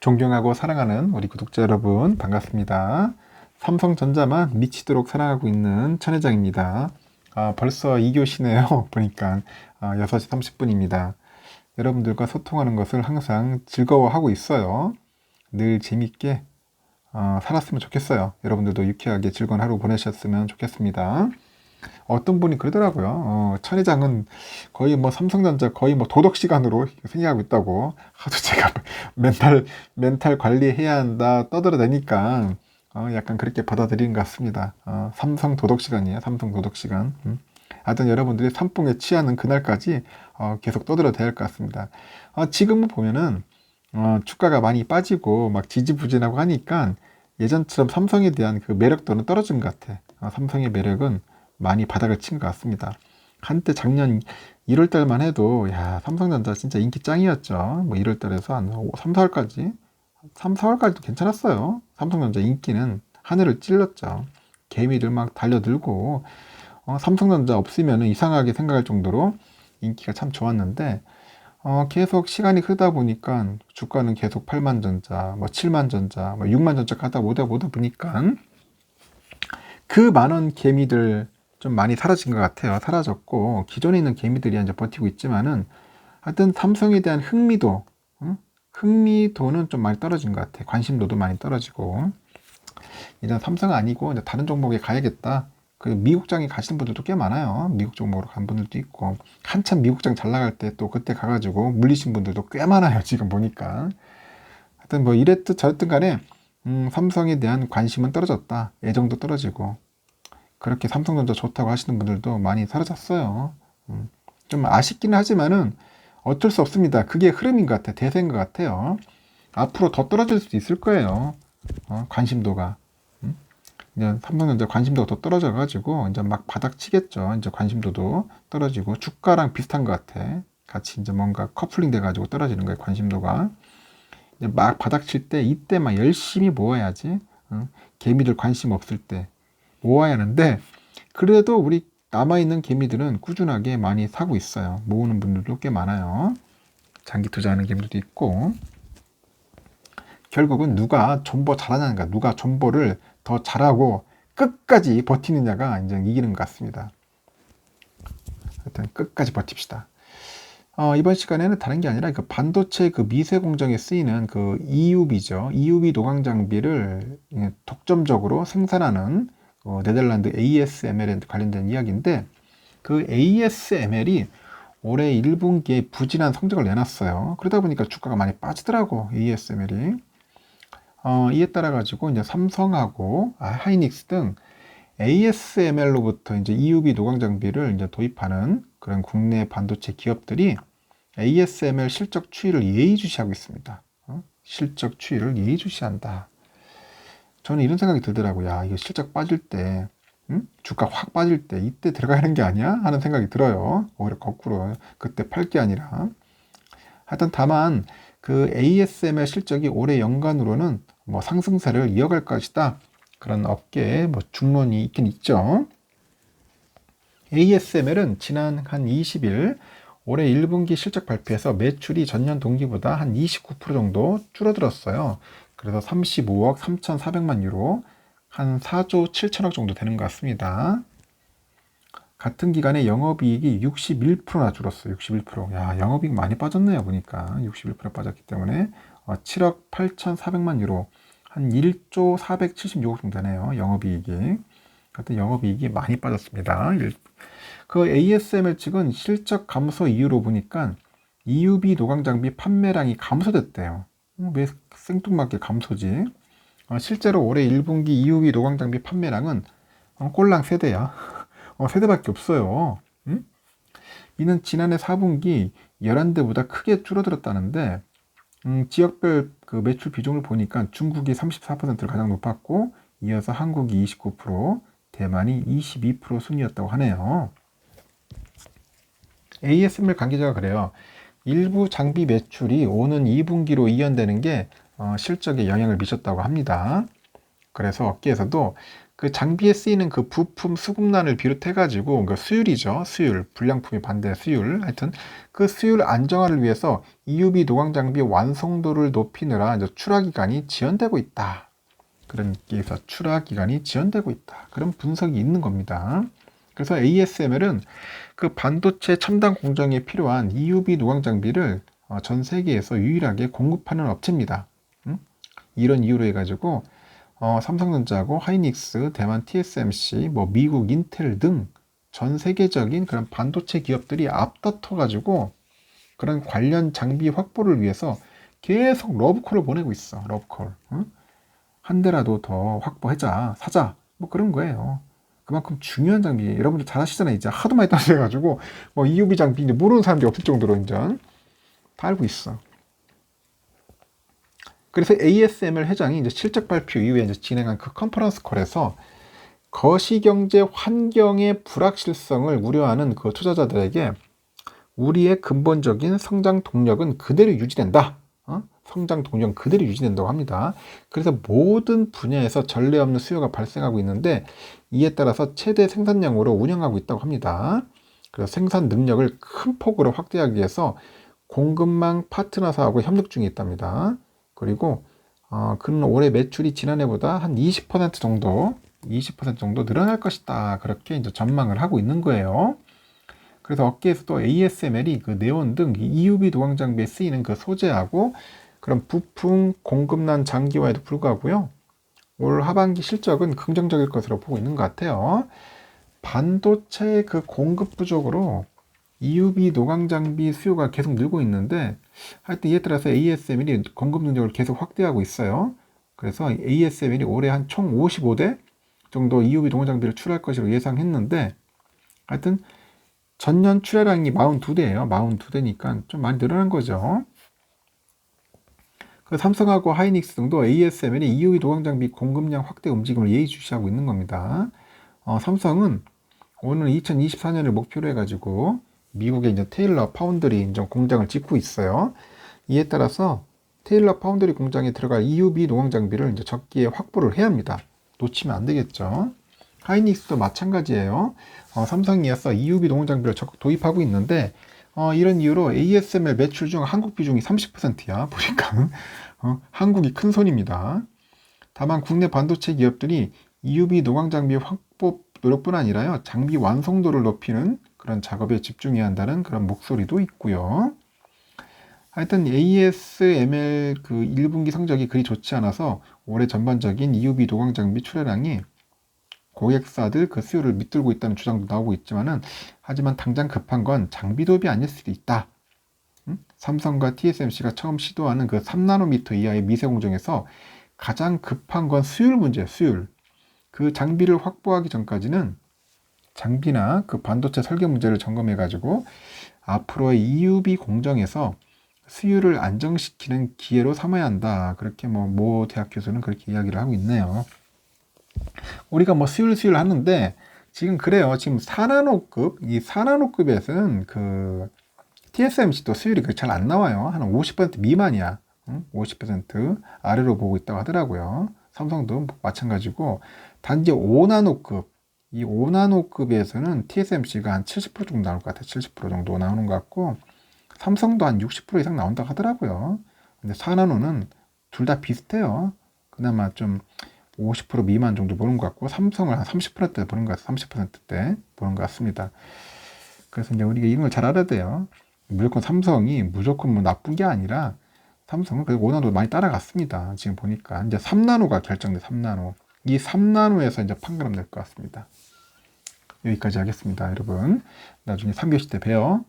존경하고 사랑하는 우리 구독자 여러분 반갑습니다. 삼성전자만 미치도록 사랑하고 있는 천 회장입니다. 벌써 2교시네요. 보니까 6시 30분입니다. 여러분들과 소통하는 것을 항상 즐거워하고 있어요. 늘 재밌게 살았으면 좋겠어요. 여러분들도 유쾌하게 즐거운 하루 보내셨으면 좋겠습니다. 어떤 분이 그러더라고요. 천 회장은 거의 뭐 삼성전자 거의 뭐 도덕 시간으로 생각하고 있다고. 하도 제가 멘탈 관리해야 한다 떠들어대니까 약간 그렇게 받아들이는 것 같습니다. 삼성 도덕 시간이에요. 삼성 도덕 시간. 하여튼 여러분들이 삼풍에 취하는 그날까지 계속 떠들어대야 할 것 같습니다. 지금은 보면은 주가가 많이 빠지고 막 지지부진하고 하니까 예전처럼 삼성에 대한 그 매력도는 떨어진 것 같아. 삼성의 매력은 많이 바닥을 친 것 같습니다. 한때 작년 1월 달만 해도 야 삼성전자 진짜 인기 짱이었죠. 뭐 1월 달에서 한 3, 4월까지 3, 4월까지도 괜찮았어요. 삼성전자 인기는 하늘을 찔렀죠. 개미들 막 달려들고 삼성전자 없으면 이상하게 생각할 정도로 인기가 참 좋았는데 계속 시간이 흐르다 보니까 주가는 계속 8만전자, 뭐 7만전자, 뭐 6만전자 가다 오다 보니까 그 많은 개미들 좀 많이 사라진 것 같아요. 사라졌고 기존에 있는 개미들이 이제 버티고 있지만은 하여튼 삼성에 대한 흥미도는 좀 많이 떨어진 것 같아요. 관심도도 많이 떨어지고 이제 삼성 아니고 이제 다른 종목에 가야겠다. 그 미국장에 가시는 분들도 꽤 많아요. 미국 종목으로 간 분들도 있고 한참 미국장 잘 나갈 때 또 그때 가가지고 물리신 분들도 꽤 많아요. 지금 보니까 하여튼 뭐 이랬든 저랬든 간에 삼성에 대한 관심은 떨어졌다. 애정도 떨어지고 그렇게 삼성전자 좋다고 하시는 분들도 많이 사라졌어요. 좀 아쉽기는 하지만은 어쩔 수 없습니다. 그게 흐름인 것 같아요. 대세인 것 같아요. 앞으로 더 떨어질 수도 있을 거예요. 관심도가. 이제 삼성전자 관심도가 더 떨어져가지고 이제 막 바닥 치겠죠. 이제 관심도도 떨어지고 주가랑 비슷한 것 같아. 같이 이제 뭔가 커플링 돼가지고 떨어지는 거예요. 관심도가. 이제 막 바닥 칠 때 이때 막 열심히 모아야지. 개미들 관심 없을 때. 모아야 하는데 그래도 우리 남아있는 개미들은 꾸준하게 많이 사고 있어요. 모으는 분들도 꽤 많아요. 장기 투자하는 개미들도 있고 결국은 누가 존버 잘하냐가 누가 존버를 더 잘하고 끝까지 버티느냐가 이제 이기는 것 같습니다. 하여튼 끝까지 버팁시다. 이번 시간에는 다른 게 아니라 그 반도체 그 미세 공정에 쓰이는 그 EUV죠. EUV 노광 장비를 독점적으로 생산하는 네덜란드 ASML에 관련된 이야기인데 그 ASML이 올해 1분기에 부진한 성적을 내놨어요. 그러다 보니까 주가가 많이 빠지더라고 ASML이. 이에 따라 가지고 이제 삼성하고 하이닉스 등 ASML로부터 이제 EUV 노광 장비를 이제 도입하는 그런 국내 반도체 기업들이 ASML 실적 추이를 예의주시하고 있습니다. 실적 추이를 예의주시한다. 저는 이런 생각이 들더라고요. 야, 이거 실적 빠질 때, 주가 확 빠질 때 이때 들어가야 하는 게 아니야? 하는 생각이 들어요. 오히려 거꾸로 그때 팔 게 아니라. 하여튼 다만 그 ASML 실적이 올해 연간으로는 뭐 상승세를 이어갈 것이다. 그런 업계에 뭐 중론이 있긴 있죠. ASML은 지난 한 20일 올해 1분기 실적 발표에서 매출이 전년 동기보다 한 29% 정도 줄어들었어요. 그래서 35억 3,400만 유로, 한 4조 7천억 정도 되는 것 같습니다. 같은 기간에 영업이익이 61%나 줄었어요. 61%. 야, 영업이익 많이 빠졌네요. 보니까 61% 빠졌기 때문에 7억 8,400만 유로, 한 1조 476억 정도 되네요. 영업이익이. 같은 영업이익이 많이 빠졌습니다. 그 ASML 측은 실적 감소 이유로 보니까 EUV 노광 장비 판매량이 감소됐대요. 왜 생뚱맞게 감소지? 실제로 올해 1분기 EUV 노광 장비 판매량은 꼴랑 세대야. 세대밖에 없어요. 이는 지난해 4분기 11대보다 크게 줄어들었다는데 지역별 그 매출 비중을 보니까 중국이 34%를 가장 높았고 이어서 한국이 29%, 대만이 22% 순이었다고 하네요. ASML 관계자가 그래요. 일부 장비 매출이 오는 2분기로 이연되는 게 실적에 영향을 미쳤다고 합니다. 그래서 업계에서도 그 장비에 쓰이는 그 부품 수급난을 비롯해가지고, 그 수율이죠. 수율. 불량품이 반대 수율. 하여튼, 그 수율 안정화를 위해서 EUV 노광 장비 완성도를 높이느라 이제 출하 기간이 지연되고 있다. 그런 얘기에서 출하 기간이 지연되고 있다. 그런 분석이 있는 겁니다. 그래서 ASML은 그 반도체 첨단 공정에 필요한 EUV 노광 장비를 전 세계에서 유일하게 공급하는 업체입니다. 이런 이유로 해가지고 삼성전자하고 하이닉스, 대만 TSMC, 뭐 미국 인텔 등 전 세계적인 그런 반도체 기업들이 앞다퉈가지고 그런 관련 장비 확보를 위해서 계속 러브콜을 보내고 있어. 러브콜. 한 대라도 더 확보하자, 사자. 뭐 그런 거예요. 그만큼 중요한 장비, 여러분들 잘 아시잖아요. 이제 하도 많이 따져가지고 뭐 EUV 장비 이제 모르는 사람들이 없을 정도로 이제 다 알고 있어. 그래서 ASML 회장이 이제 실적 발표 이후에 이제 진행한 그 컨퍼런스 콜에서 거시경제 환경의 불확실성을 우려하는 그 투자자들에게 우리의 근본적인 성장 동력은 그대로 유지된다. 성장 동력은 그대로 유지된다고 합니다. 그래서 모든 분야에서 전례 없는 수요가 발생하고 있는데 이에 따라서 최대 생산량으로 운영하고 있다고 합니다. 그래서 생산 능력을 큰 폭으로 확대하기 위해서 공급망 파트너사하고 협력 중에 있답니다. 그리고 그는 올해 매출이 지난해보다 한 20% 정도 늘어날 것이다. 그렇게 이제 전망을 하고 있는 거예요. 그래서 업계에서 또 ASML이 그 네온 등 EUV 도광 장비에 쓰이는 그 소재하고 그런 부품 공급난 장기화에도 불구하고요. 올 하반기 실적은 긍정적일 것으로 보고 있는 것 같아요. 반도체 그 공급 부족으로 EUV 노광 장비 수요가 계속 늘고 있는데 하여튼 이에 따라서 ASML이 공급 능력을 계속 확대하고 있어요. 그래서 ASML이 올해 한 총 55대 정도 EUV 노광 장비를 출할 것으로 예상했는데 하여튼 전년 출하량이 42대예요. 42대니까 좀 많이 늘어난 거죠. 그 삼성하고 하이닉스 등도 ASML이 EUV 노광 장비 공급량 확대 움직임을 예의주시하고 있는 겁니다. 삼성은 오늘 2024년을 목표로 해가지고 미국의 이제 테일러 파운드리 인정 공장을 짓고 있어요. 이에 따라서 테일러 파운드리 공장에 들어갈 EUV 노광 장비를 이제 적기에 확보를 해야 합니다. 놓치면 안 되겠죠. 하이닉스도 마찬가지예요. 삼성에 이어서 EUV 노광 장비를 적극 도입하고 있는데 이런 이유로 ASML 매출 중 한국 비중이 30%야. 보니까 한국이 큰 손입니다. 다만 국내 반도체 기업들이 EUV 노광 장비 확보 노력뿐 아니라요. 장비 완성도를 높이는 그런 작업에 집중해야 한다는 그런 목소리도 있고요. 하여튼 ASML 그 1분기 성적이 그리 좋지 않아서 올해 전반적인 EUV 노광 장비 출하량이 고객사들 그 수요를 밑들고 있다는 주장도 나오고 있지만은 하지만 당장 급한 건 장비 도입이 아닐 수도 있다. 삼성과 TSMC가 처음 시도하는 그 3나노미터 이하의 미세 공정에서 가장 급한 건 수율 문제예요. 수율. 그 장비를 확보하기 전까지는 장비나 그 반도체 설계 문제를 점검해 가지고 앞으로의 EUV 공정에서 수율을 안정시키는 기회로 삼아야 한다. 그렇게 모 대학 교수는 그렇게 이야기를 하고 있네요. 우리가 수율 하는데 지금 그래요. 지금 4나노급, 이 4나노급에서는 그 TSMC도 수율이 잘 안 나와요. 한 50% 미만이야. 50% 아래로 보고 있다고 하더라고요. 삼성도 마찬가지고 단지 5나노급, 이 5나노급에서는 TSMC가 한 70% 정도 나올 것 같아요. 70% 정도 나오는 것 같고 삼성도 한 60% 이상 나온다고 하더라고요. 근데 4나노는 둘 다 비슷해요. 그나마 좀 50% 미만 정도 보는 것 같고 삼성을 한 30%대 보는 것 같아요. 30%대 보는 것 같습니다. 그래서 이제 우리가 이런 걸 잘 알아야 돼요. 무조건 삼성이 무조건 나쁜 게 아니라 삼성은 그래도 5나노 많이 따라갔습니다. 지금 보니까 이제 3나노가 결정돼. 3나노. 이 3나노에서 이제 판가름 낼 것 같습니다. 여기까지 하겠습니다, 여러분. 나중에 3교시 때 봬요.